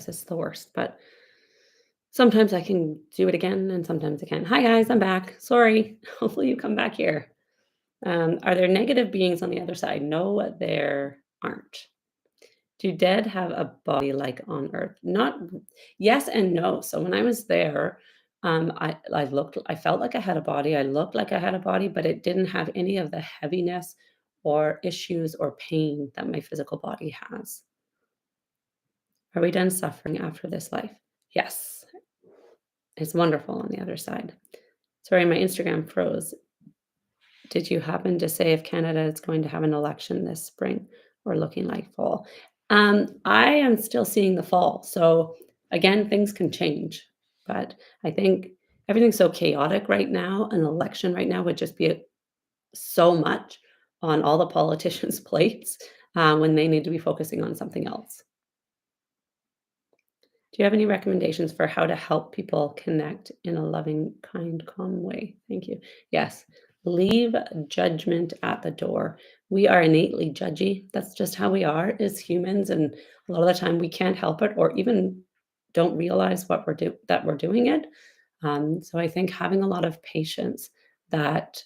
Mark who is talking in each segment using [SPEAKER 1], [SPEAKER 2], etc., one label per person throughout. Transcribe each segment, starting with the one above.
[SPEAKER 1] this. It's the worst, but sometimes I can do it again and sometimes I can't. Hi guys, I'm back. Sorry. Hopefully you come back here. Are there negative beings on the other side? No, there aren't. Do dead have a body like on Earth? Not yes and no. So when I was there, I felt like I had a body. I looked like I had a body, but it didn't have any of the heaviness or issues or pain that my physical body has. Are we done suffering after this life? Yes, it's wonderful on the other side. Sorry, my Instagram froze. Did you happen to say if Canada is going to have an election this spring or looking like fall? I am still seeing the fall. So again, things can change, but I think everything's so chaotic right now. An election right now would just be so much on all the politicians' plates when they need to be focusing on something else. Do you have any recommendations for how to help people connect in a loving, kind, calm way? Thank you. Yes, leave judgment at the door. We are innately judgy. That's just how we are as humans, and a lot of the time we can't help it, or even don't realize that we're doing it. So I think having a lot of patience that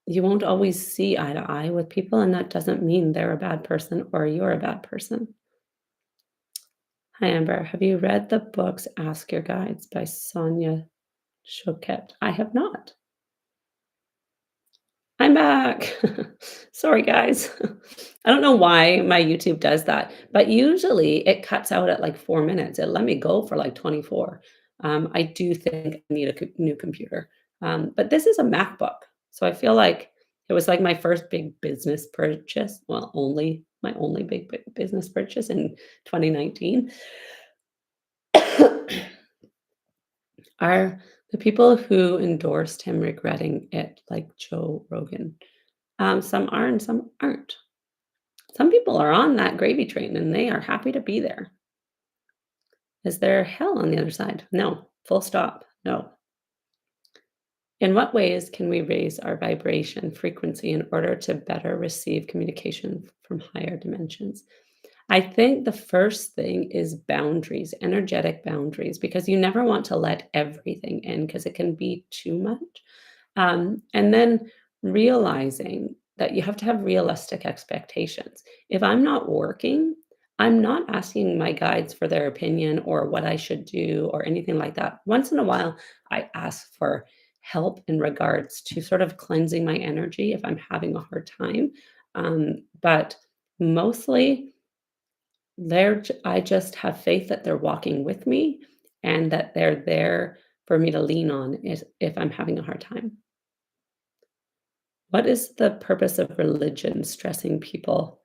[SPEAKER 1] you won't always see eye to eye with people, and that doesn't mean they're a bad person or you're a bad person. Hi, Amber. Have you read the books Ask Your Guides by Sonia Choquette? I have not. I'm back. Sorry, guys. I don't know why my YouTube does that, but usually it cuts out at like 4 minutes. It let me go for like 24. I do think I need a new computer. But this is a MacBook. So I feel like it was like my first big business purchase. Well, my only big business purchase in 2019. Are the people who endorsed him regretting it, like Joe Rogan? Some are and some aren't. Some people are on that gravy train and they are happy to be there. Is there hell on the other side? No. Full stop. No. In what ways can we raise our vibration frequency in order to better receive communication from higher dimensions? I think the first thing is boundaries, energetic boundaries, because you never want to let everything in because it can be too much. And then realizing that you have to have realistic expectations. If I'm not working, I'm not asking my guides for their opinion or what I should do or anything like that. Once in a while, I ask for help in regards to sort of cleansing my energy if I'm having a hard time. But mostly, I just have faith that they're walking with me and that they're there for me to lean on if I'm having a hard time. What is the purpose of religion stressing people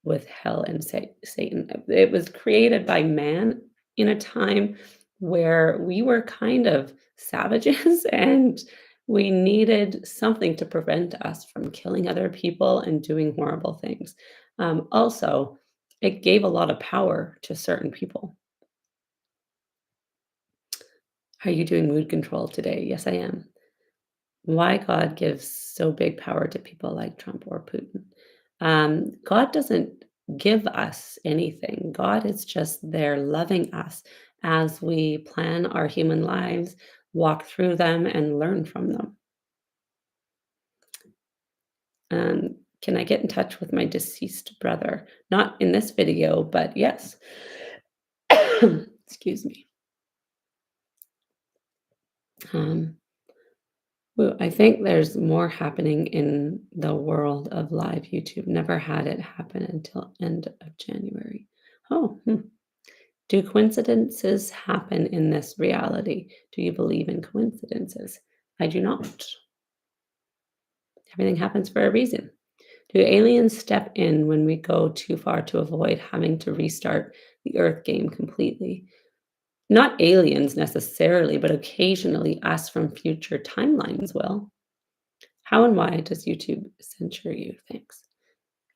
[SPEAKER 1] with hell and Satan? It was created by man in a time where we were kind of savages and we needed something to prevent us from killing other people and doing horrible things. Also, it gave a lot of power to certain people. Are you doing mood control today? Yes, I am. Why God gives so big power to people like Trump or Putin. God doesn't give us anything. God is just there loving us as we plan our human lives, walk through them, and learn from them. Can I get in touch with my deceased brother? Not in this video, but yes. Excuse me. Um, I think there's more happening in the world of live YouTube. Never had it happen until end of January. Oh, do coincidences happen in this reality? Do you believe in coincidences? I do not. Everything happens for a reason. Do aliens step in when we go too far to avoid having to restart the Earth game completely? Not aliens necessarily, but occasionally us from future timelines will. How and why does YouTube censure you? Thanks.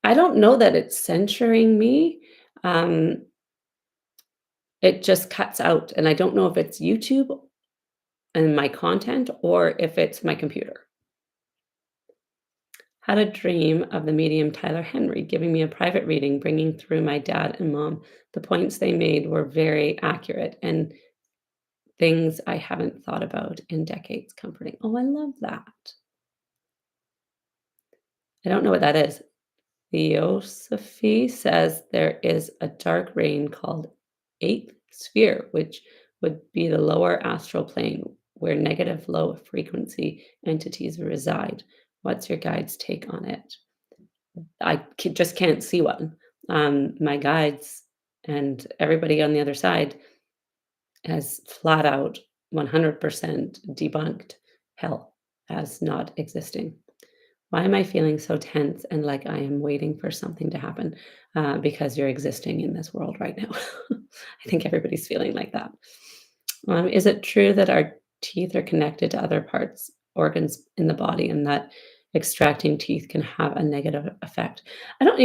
[SPEAKER 1] I don't know that it's censoring me. Um, it just cuts out, and I don't know if it's YouTube and my content or if it's my computer. Had a dream of the medium Tyler Henry giving me a private reading, bringing through my dad and mom. The points they made were very accurate and things I haven't thought about in decades comforting. Oh, I love that. I don't know what that is. Theosophy says there is a dark rain called eighth sphere, which would be the lower astral plane where negative low frequency entities reside. What's your guide's take on it? Just can't see one. My guides and everybody on the other side has flat out 100% debunked hell as not existing. Why am I feeling so tense and like I am waiting for something to happen? Because you're existing in this world right now. I think everybody's feeling like that. Is it true that our teeth are connected to other parts, organs in the body, and that extracting teeth can have a negative effect? I don't,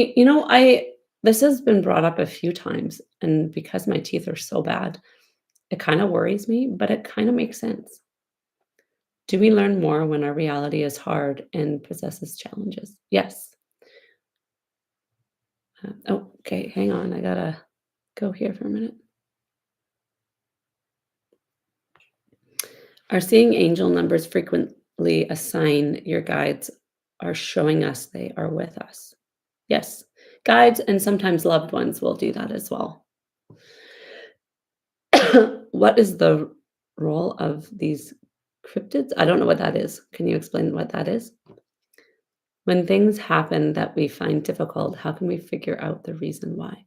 [SPEAKER 1] this has been brought up a few times, and because my teeth are so bad, it kind of worries me, but it kind of makes sense. Do we learn more when our reality is hard and possesses challenges? Yes. Oh, okay. Hang on. I gotta go here for a minute. Are seeing angel numbers frequently a sign your guides are showing us they are with us? Yes. Guides and sometimes loved ones will do that as well. What is the role of these cryptids? I don't know what that is. Can you explain what that is? When things happen that we find difficult, how can we figure out the reason why?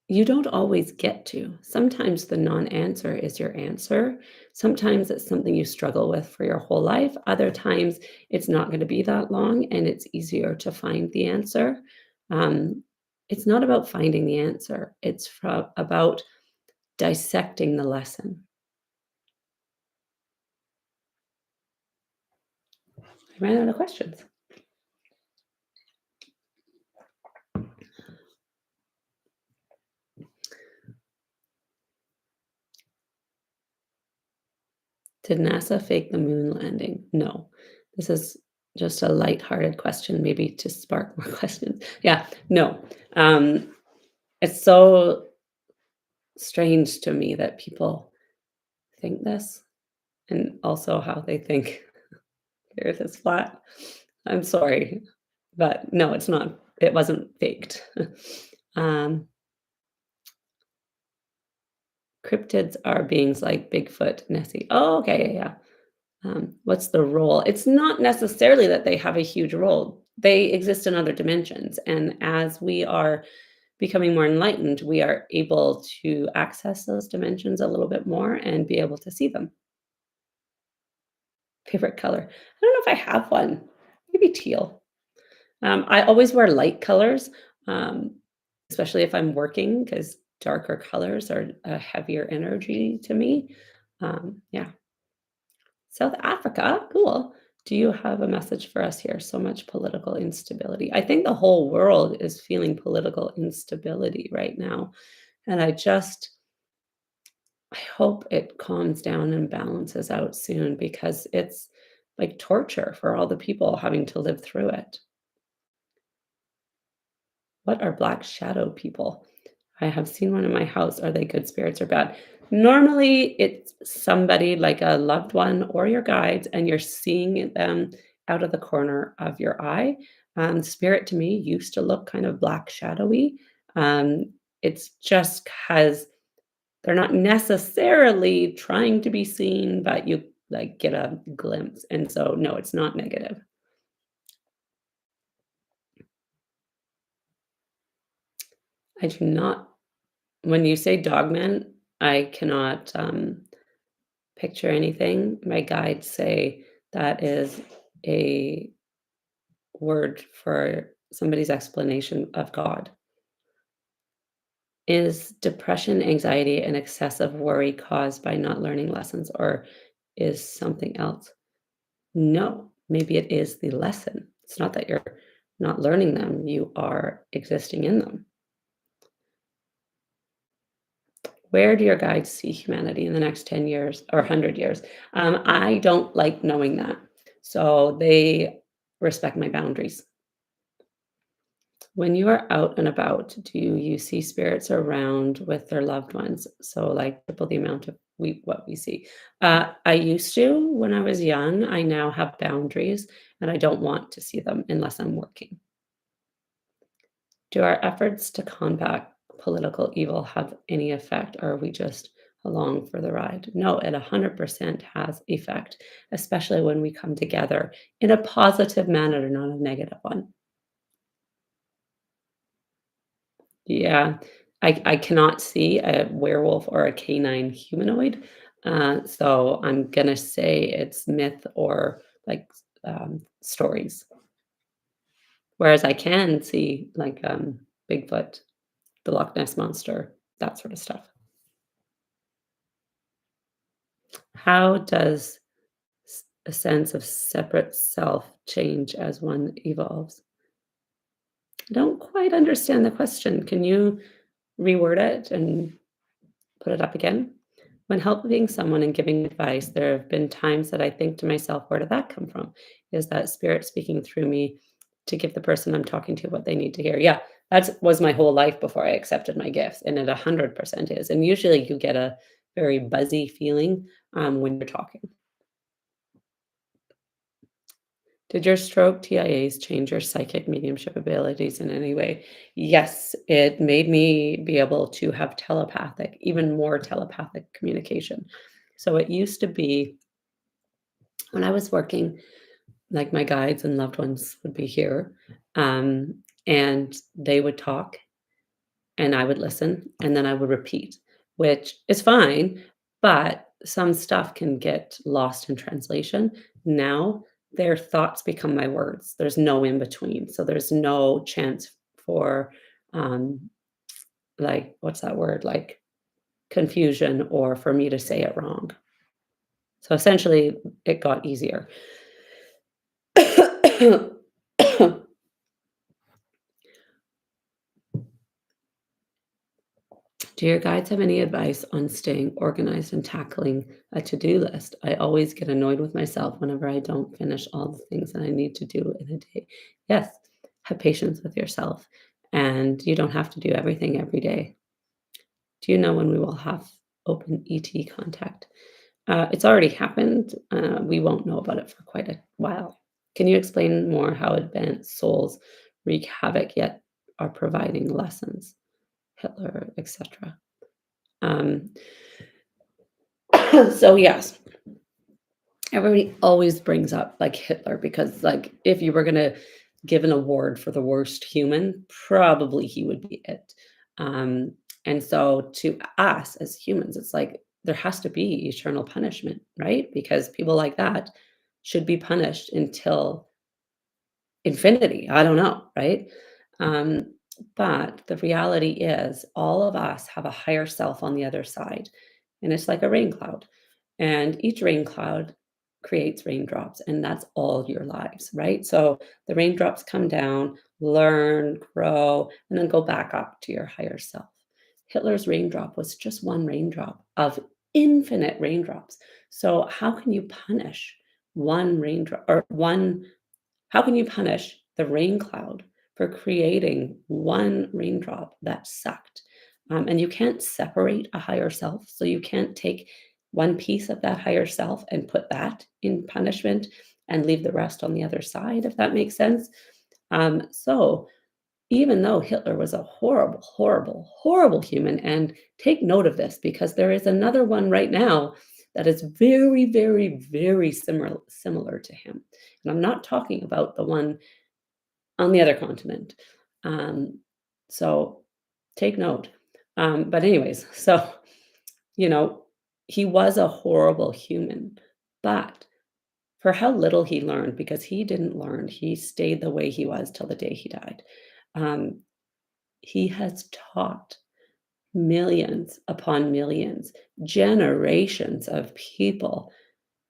[SPEAKER 1] You don't always get to. Sometimes the non-answer is your answer. Sometimes it's something you struggle with for your whole life. Other times it's not going to be that long and it's easier to find the answer. Um, it's not about finding the answer, about dissecting the lesson. I ran out of questions. Did NASA fake the moon landing? No. This is just a lighthearted question, maybe to spark more questions. Yeah, no. It's so strange to me that people think this and also how they think the earth is flat. I'm sorry, but no, it's not. It wasn't faked. um, Cryptids are beings like Bigfoot, Nessie. Oh, okay, yeah, yeah. What's the role? It's not necessarily that they have a huge role. They exist in other dimensions. And as we are becoming more enlightened, we are able to access those dimensions a little bit more and be able to see them. Favorite color? I don't know if I have one. Maybe teal. I always wear light colors, um, especially if I'm working, because darker colors are a heavier energy to me. Yeah. South Africa, cool. Do you have a message for us here? So much political instability. I think the whole world is feeling political instability right now. And I hope it calms down and balances out soon because it's like torture for all the people having to live through it. What are black shadow people? I have seen one in my house. Are they good spirits or bad? Normally, it's somebody like a loved one or your guides, and you're seeing them out of the corner of your eye. Spirit to me used to look kind of black shadowy. It's just because they're not necessarily trying to be seen, but you like get a glimpse. And so, no, it's not negative. I do not, when you say dogman, I cannot picture anything. My guides say that is a word for somebody's explanation of God. Is depression, anxiety, and excessive worry caused by not learning lessons, or is something else? No, maybe it is the lesson. It's not that you're not learning them, you are existing in them. Where do your guides see humanity in the next 10 years or 100 years? I don't like knowing that. So they respect my boundaries. When you are out and about, do you see spirits around with their loved ones? So, like, triple the amount of what we see. I used to when I was young. I now have boundaries, and I don't want to see them unless I'm working. Do our efforts to combat political evil have any effect, or are we just along for the ride? No, it 100% has effect, especially when we come together in a positive manner, not a negative one. Yeah, I cannot see a werewolf or a canine humanoid, so I'm gonna say it's myth or, like, stories, whereas I can see, like, Bigfoot, the Loch Ness Monster, that sort of stuff. How does a sense of separate self change as one evolves? I don't quite understand the question. Can you reword it and put it up again? When helping someone and giving advice, there have been times that I think to myself, where did that come from? Is that spirit speaking through me to give the person I'm talking to what they need to hear? Yeah, that was my whole life before I accepted my gifts, and it 100% is. And usually you get a very buzzy feeling when you're talking. Did your stroke TIAs change your psychic mediumship abilities in any way? Yes, it made me be able to have telepathic, even more telepathic communication. So it used to be when I was working, like my guides and loved ones would be here, and they would talk and I would listen and then I would repeat, which is fine, but some stuff can get lost in translation. Now their thoughts become my words. There's no in between. So there's no chance for um like what's that word? Like confusion or for me to say it wrong. So essentially it got easier. Do your guides have any advice on staying organized and tackling a to-do list? I always get annoyed with myself whenever I don't finish all the things that I need to do in a day. Yes, have patience with yourself, and you don't have to do everything every day. Do you know when we will have open ET contact? It's already happened. We won't know about it for quite a while. Can you explain more how advanced souls wreak havoc yet are providing lessons? Hitler, etc. Um, so yes, everybody always brings up like Hitler because like if you were gonna give an award for the worst human, probably he would be it. Um, and so to us as humans, it's like there has to be eternal punishment, right? Because people like that should be punished until infinity. I don't know, right? Um, but the reality is, all of us have a higher self on the other side, and it's like a rain cloud. And each rain cloud creates raindrops, and that's all your lives, right? So the raindrops come down, learn, grow, and then go back up to your higher self. Hitler's raindrop was just one raindrop of infinite raindrops. So, how can you punish one raindrop or one how can you punish the rain cloud for creating one raindrop that sucked? And you can't separate a higher self. So you can't take one piece of that higher self and put that in punishment and leave the rest on the other side, if that makes sense. So even though Hitler was a horrible, horrible, horrible human, and take note of this because there is another one right now that is very, very, very similar to him. And I'm not talking about the one on the other continent. Um, so take note. But anyways, so you know, he was a horrible human, but for how little he learned, because he didn't learn, he stayed the way he was till the day he died. Um, he has taught millions upon millions, generations of people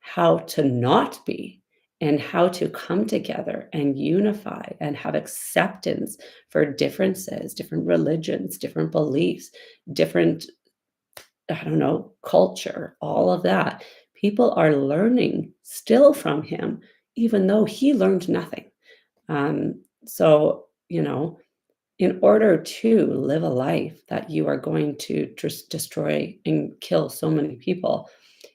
[SPEAKER 1] how to not be and how to come together and unify and have acceptance for differences, different religions, different beliefs, different, I don't know, culture, all of that. People are learning still from him, even though he learned nothing. So, in order to live a life that you are going to just destroy and kill so many people,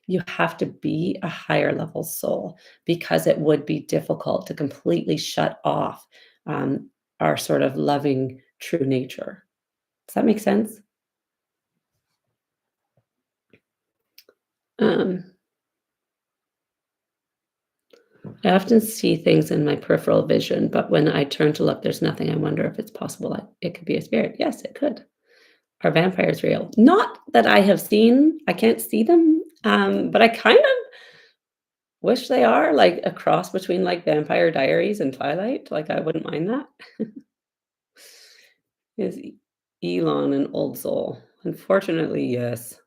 [SPEAKER 1] you have to be a higher level soul because it would be difficult to completely shut off um, our sort of loving true nature. Does that make sense? Um, I often see things in my peripheral vision, but when I turn to look, there's nothing. I wonder if it's possible it could be a spirit. Yes, it could. Are vampires real? Not that I have seen. I can't see them, but I kind of wish they are like a cross between like Vampire Diaries and Twilight. Like I wouldn't mind that. Is Elon an old soul? Unfortunately, yes.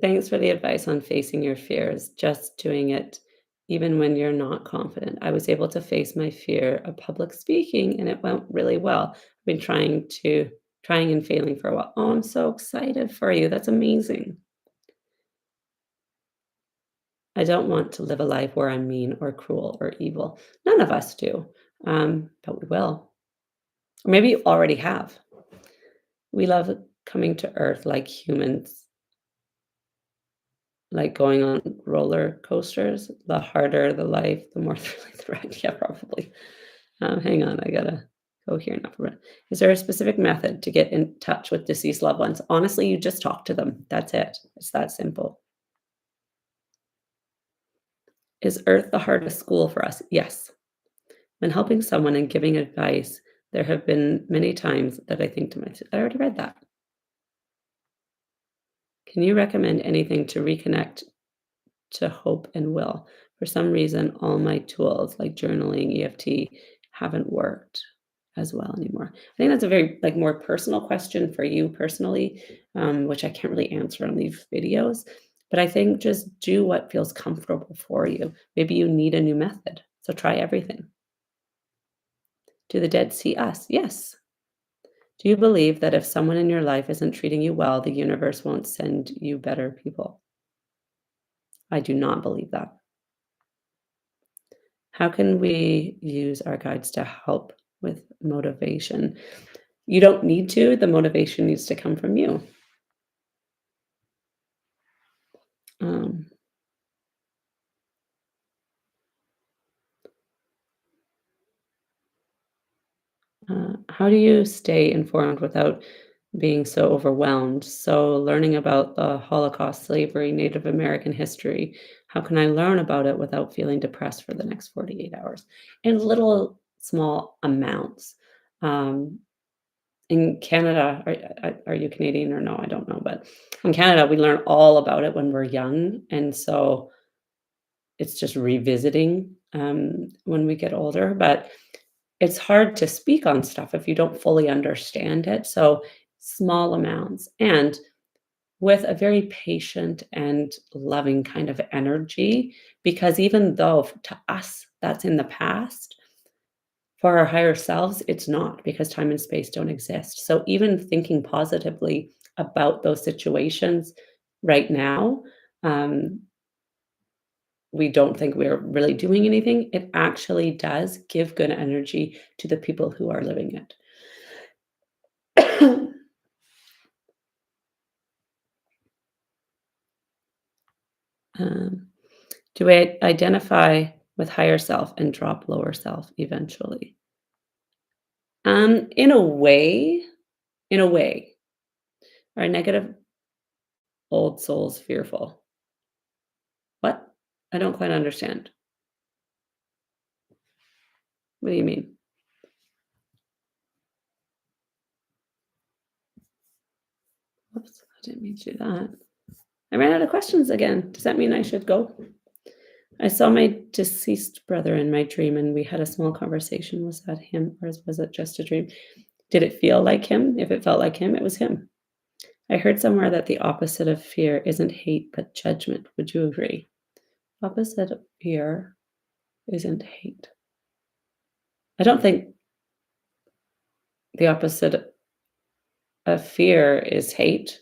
[SPEAKER 1] Thanks for the advice on facing your fears, just doing it even when you're not confident. I was able to face my fear of public speaking and it went really well. I've been trying and failing for a while. Oh, I'm so excited for you. That's amazing. I don't want to live a life where I'm mean or cruel or evil. None of us do. But we will. Or maybe you already have. We love coming to earth like humans, like going on roller coasters. The harder the life, the more thrilling the ride. Yeah, probably. Hang on, I gotta go here now for a minute. Is there a specific method to get in touch with deceased loved ones? Honestly, you just talk to them. That's it. It's that simple. Is Earth the hardest school for us? Yes. When helping someone and giving advice, there have been many times that I think to myself, I already read that. Can you recommend anything to reconnect to hope and will? For some reason, all my tools like journaling, EFT haven't worked as well anymore. I think that's a very like more personal question for you personally, which I can't really answer on these videos. But I think just do what feels comfortable for you. Maybe you need a new method. So try everything. Do the dead see us? Yes. Do you believe that if someone in your life isn't treating you well, the universe won't send you better people? I do not believe that. How can we use our guides to help with motivation? You don't need to, the motivation needs to come from you. Um, how do you stay informed without being so overwhelmed? So, learning about the Holocaust, slavery, Native American history, how can I learn about it without feeling depressed for the next 48 hours? In little, small amounts. Um, in Canada, are you Canadian or no? I don't know, but in Canada, we learn all about it when we're young, and so it's just revisiting when we get older. But it's hard to speak on stuff if you don't fully understand it. So small amounts and with a very patient and loving kind of energy, because even though to us that's in the past, for our higher selves, it's not because time and space don't exist. So even thinking positively about those situations right now, um, we don't think we're really doing anything. It actually does give good energy to the people who are living it. um, do I identify with higher self and drop lower self eventually? In a way, in a way, are negative old souls fearful? What? I don't quite understand. What do you mean? Whoops, I didn't mean to do that. I ran out of questions again. Does that mean I should go? I saw my deceased brother in my dream and we had a small conversation. Was that him or was it just a dream? Did it feel like him? If it felt like him, it was him. I heard somewhere that the opposite of fear isn't hate but judgment. Would you agree? Opposite of fear isn't hate. I don't think the opposite of fear is hate.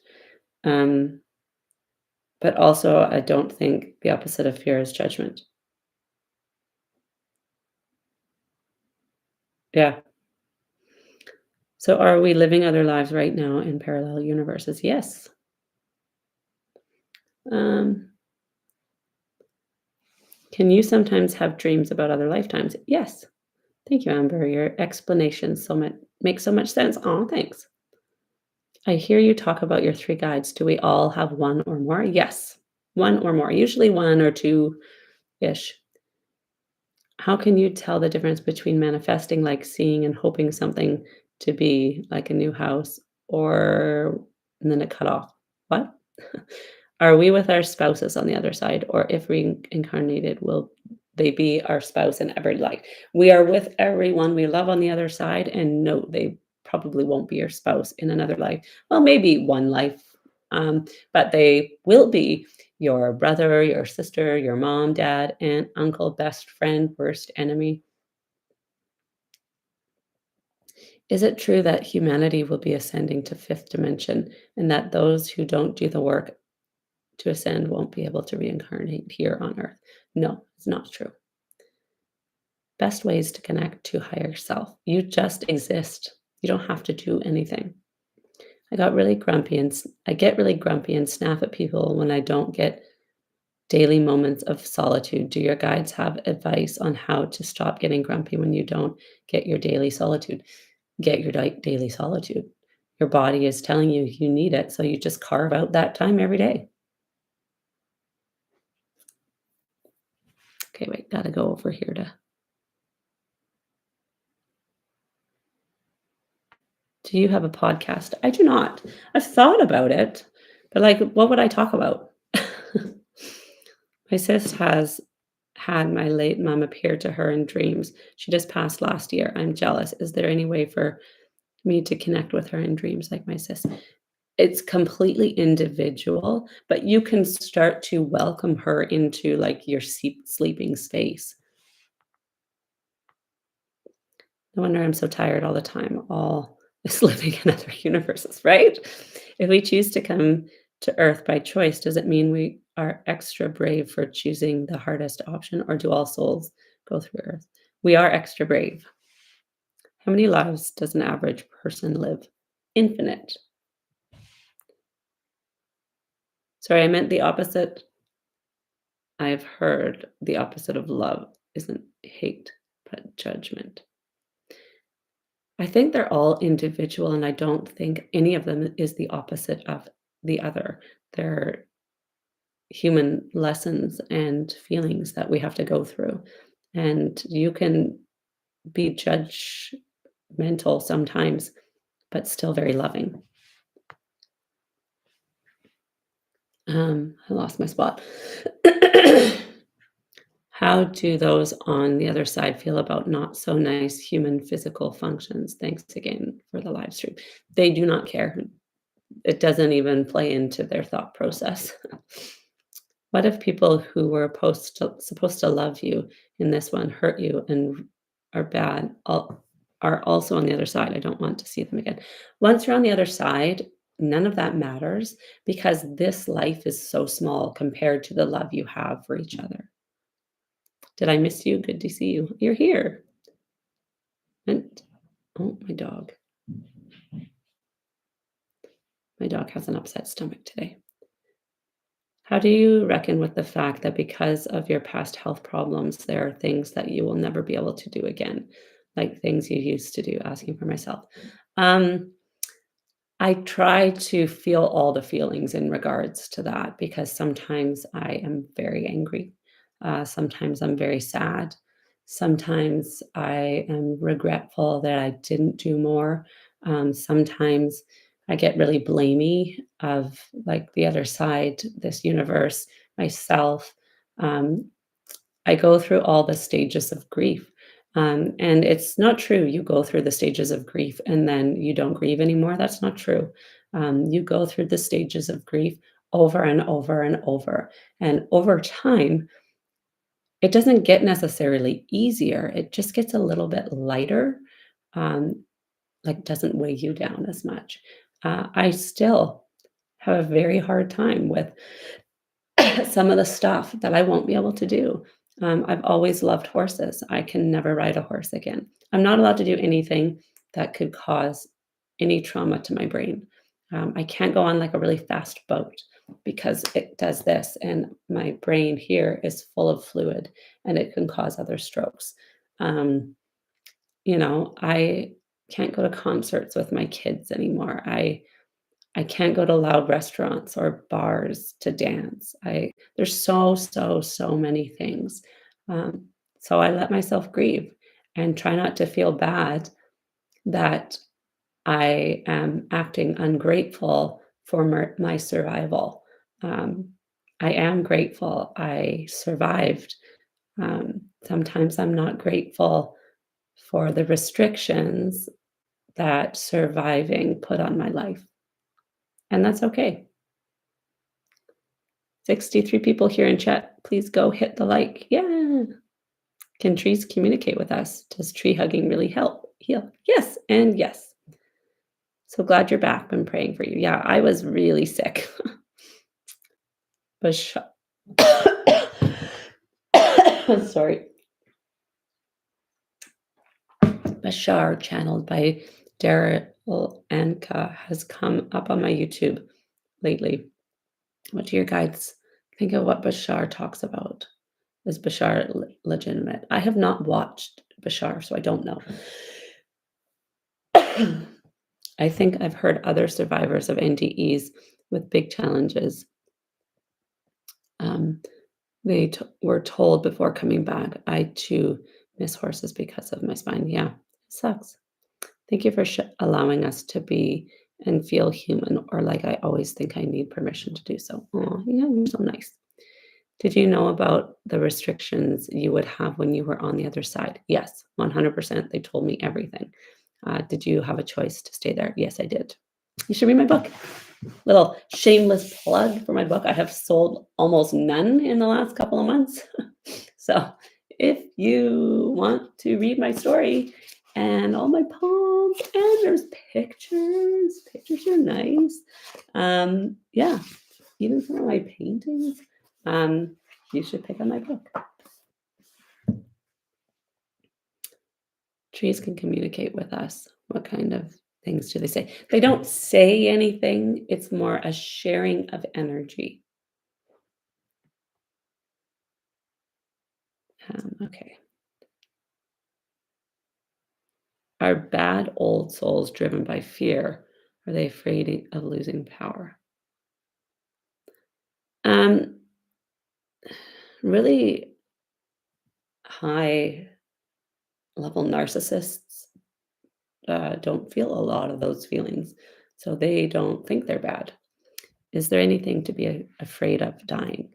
[SPEAKER 1] Um, But also, I don't think the opposite of fear is judgment. Yeah. So are we living other lives right now in parallel universes? Yes. Um, can you sometimes have dreams about other lifetimes? Yes. Thank you, Amber. Your explanation so much makes so much sense. Oh, thanks. I hear you talk about your three guides. Do we all have one or more? Yes. One or more, usually one or two ish. How can you tell the difference between manifesting, like seeing and hoping something to be like a new house, or and then it cut off? What? Are we with our spouses on the other side, or if reincarnated, will they be our spouse in every life? We are with everyone we love on the other side, and no, they probably won't be your spouse in another life. Well, maybe one life, but they will be your brother, your sister, your mom, dad, aunt, uncle, best friend, worst enemy. Is it true that humanity will be ascending to fifth dimension and that those who don't do the work to ascend won't be able to reincarnate here on earth? No, it's not true. Best ways to connect to higher self. You just exist. You don't have to do anything. I get really grumpy and snap at people when I don't get daily moments of solitude. Do your guides have advice on how to stop getting grumpy when you don't get your daily solitude? Get your daily solitude. Your body is telling you you need it, so you just carve out that time every day. Okay, wait, gotta go over here to. Do you have a podcast? I do not. I've thought about it, but like, what would I talk about? My sis has had my late mom appear to her in dreams. She just passed last year. I'm jealous. Is there any way for me to connect with her in dreams like my sis? It's completely individual, but you can start to welcome her into like your sleeping space. No wonder I'm so tired all the time, all is living in other universes, right? If we choose to come to Earth by choice, does it mean we are extra brave for choosing the hardest option, or do all souls go through Earth? We are extra brave. How many lives does an average person live? Infinite. Sorry, I meant the opposite. I've heard the opposite of love isn't hate, but judgment. I think they're all individual, and I don't think any of them is the opposite of the other. They're human lessons and feelings that we have to go through. And you can be judgmental sometimes, but still very loving. I lost my spot. How do those on the other side feel about not so nice human physical functions? Thanks again for the live stream. They do not care. It doesn't even play into their thought process. What if people who were supposed to love you in this one hurt you and are bad, are also on the other side? I don't want to see them again. Once you're on the other side, none of that matters because this life is so small compared to the love you have for each other. Did I miss you? Good to see you. You're here. And oh, my dog. My dog has an upset stomach today. How do you reckon with the fact that because of your past health problems, there are things that you will never be able to do again, like things you used to do, asking for myself? Um, I try to feel all the feelings in regards to that because sometimes I am very angry. Sometimes I'm very sad. Sometimes I am regretful that I didn't do more. Sometimes I get really blamey of like the other side, this universe, myself. Um, I go through all the stages of grief. And it's not true. You go through the stages of grief and then you don't grieve anymore. That's not true. You go through the stages of grief over and over and over. And over time, it doesn't get necessarily easier. It just gets a little bit lighter, um, like doesn't weigh you down as much. I still have a very hard time with some of the stuff that I won't be able to do. I've always loved horses. I can never ride a horse again. I'm not allowed to do anything that could cause any trauma to my brain. I can't go on like a really fast boat because it does this, and my brain here is full of fluid and it can cause other strokes. Um, I can't go to concerts with my kids anymore. I can't go to loud restaurants or bars to dance. There's so many things. Um, so I let myself grieve and try not to feel bad that I am acting ungrateful for my survival. Um, I am grateful I survived. Sometimes I'm not grateful for the restrictions that surviving put on my life, and that's okay. 63 people here in chat. Please go hit the like. Yeah. Can trees communicate with us? Does tree hugging really help heal? Yes, and yes. So glad you're back. Been praying for you. Yeah, I was really sick. Bash- Sorry. Bashar, channeled by Daryl Anka, has come up on my YouTube lately. What do your guides think of what Bashar talks about? Is Bashar legitimate? I have not watched Bashar, so I don't know. I think I've heard other survivors of NDEs with big challenges. Um, were told before coming back, I too miss horses because of my spine. Yeah, it sucks. Thank you for allowing us to be and feel human, or like I always think I need permission to do so. Oh, yeah, you're so nice. Did you know about the restrictions you would have when you were on the other side? Yes, 100%. They told me everything. Did you have a choice to stay there? Yes, I did. You should read my book. Little shameless plug for my book. I have sold almost none in the last couple of months. So if you want to read my story and all my poems, and there's pictures, pictures are nice. Yeah, even some of my paintings. You should pick up my book. Trees can communicate with us. What kind of things do they say? They don't say anything. It's more a sharing of energy. Okay. Are bad old souls driven by fear? Are they afraid of losing power? Um, really high level narcissists don't feel a lot of those feelings, so they don't think they're bad. Is there anything to be afraid of dying?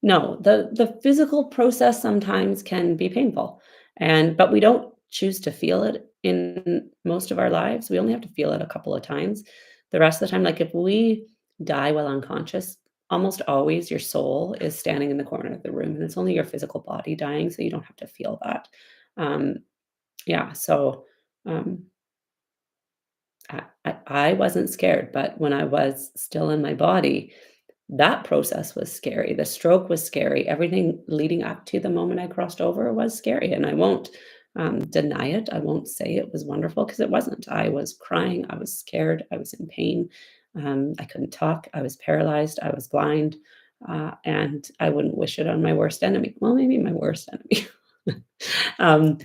[SPEAKER 1] No, the physical process sometimes can be painful, but we don't choose to feel it in most of our lives. We only have to feel it a couple of times. The rest of the time, like if we die while unconscious, almost always your soul is standing in the corner of the room, and it's only your physical body dying, so you don't have to feel that. Um, yeah, so um, I wasn't scared, but when I was still in my body, that process was scary. The stroke was scary. Everything leading up to the moment I crossed over was scary, and I won't deny it. I won't say it was wonderful because it wasn't. I was crying. I was scared. I was in pain. I couldn't talk. I was paralyzed. I was blind, and I wouldn't wish it on my worst enemy. Well, maybe my worst enemy. um,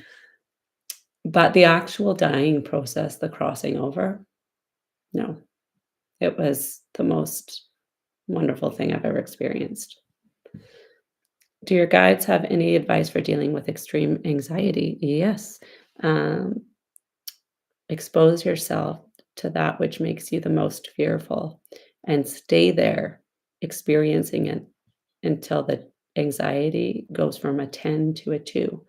[SPEAKER 1] but the actual dying process, the crossing over, no, it was the most wonderful thing I've ever experienced. Do your guides have any advice for dealing with extreme anxiety? Yes. Um, expose yourself to that which makes you the most fearful and stay there experiencing it until the anxiety goes from a 10 to a 2,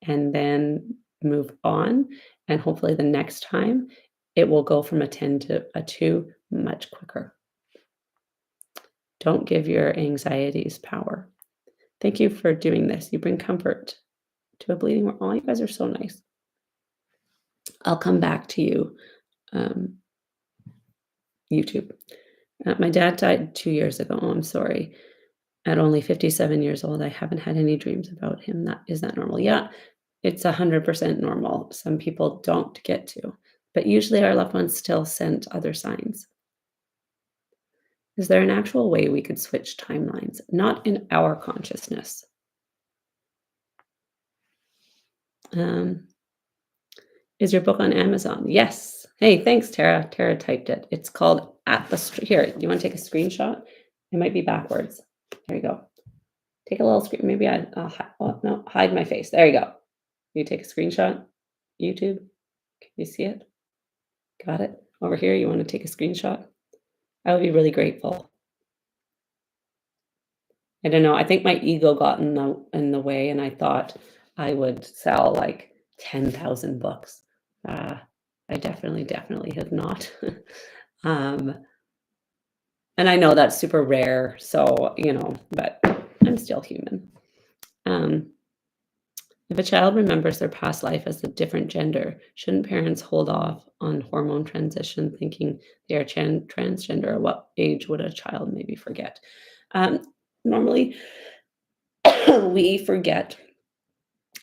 [SPEAKER 1] and then move on. And hopefully, the next time it will go from a 10 to a 2 much quicker. Don't give your anxieties power. Thank you for doing this. You bring comfort to a bleeding heart. Oh, you guys are so nice. I'll come back to you, um, YouTube. My dad died 2 years ago. Oh, I'm sorry. At only 57 years old, I haven't had any dreams about him. That is that normal? Yeah, it's 100% normal. Some people don't get to, but usually our loved ones still send other signs. Is there an actual way we could switch timelines? Not in our consciousness. Um, is your book on Amazon? Yes. Hey, thanks, Tara. Tara typed it. It's called At the Here, do you want to take a screenshot? It might be backwards. There you go. Take a little screen. Maybe oh, no, hide my face. There you go. You take a screenshot. YouTube. Can you see it? Got it. Over here, you want to take a screenshot? I would be really grateful. I don't know. I think my ego got in the way, and I thought I would sell like 10,000 books. Uh, I definitely have not. um, and I know that's super rare, so but I'm still human. Um, if a child remembers their past life as a different gender, shouldn't parents hold off on hormone transition, thinking they are transgender? Or what age would a child maybe forget? Um, Normally, we forget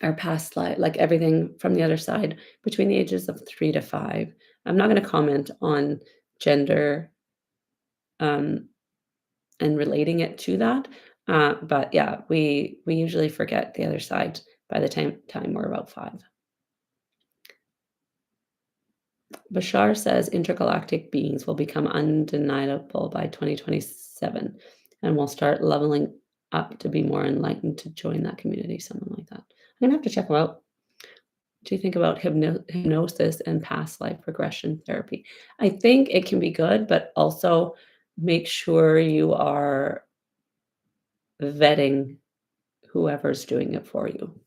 [SPEAKER 1] our past life, like everything from the other side, between the ages of 3 to 5. I'm not going to comment on gender um, and relating it to that, but yeah, we usually forget the other side by the time we're about 5. Bashar says intergalactic beings will become undeniable by 2027 and will start leveling up to be more enlightened to join that community, something like that. I'm gonna have to check them out. Do you think about hypnosis and past life regression therapy? I think it can be good, but also make sure you are vetting whoever's doing it for you.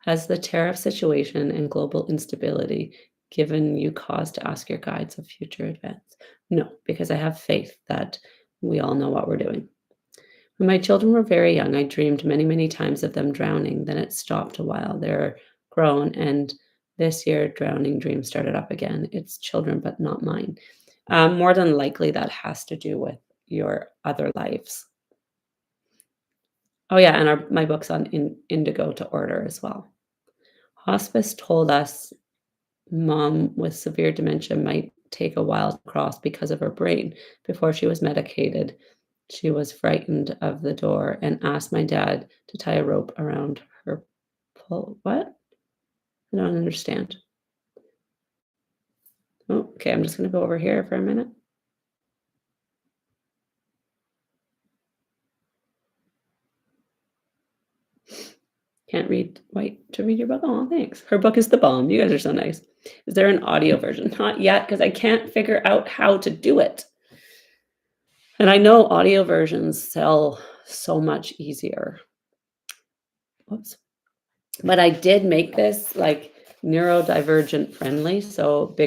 [SPEAKER 1] Has the tariff situation and global instability given you cause to ask your guides of future events? No, because I have faith that we all know what we're doing. When my children were very young, I dreamed many, many times of them drowning. Then it stopped a while. They're grown, and this year, drowning dreams started up again. It's children, but not mine. More than likely, that has to do with your other lives. Oh yeah, and my book's on indigo to order as well. Hospice told us mom with severe dementia might take a while to cross because of her brain. Before she was medicated, she was frightened of the door and asked my dad to tie a rope around her pull. What? I don't understand. Oh, okay, I'm just going to go over here for a minute. Can't read. Wait to read your book. Oh, thanks. Her book is the bomb. You guys are so nice. Is there an audio version? Not yet, because I can't figure out how to do it. And I know audio versions sell so much easier. Whoops. But I did make this like neurodivergent friendly, so bigger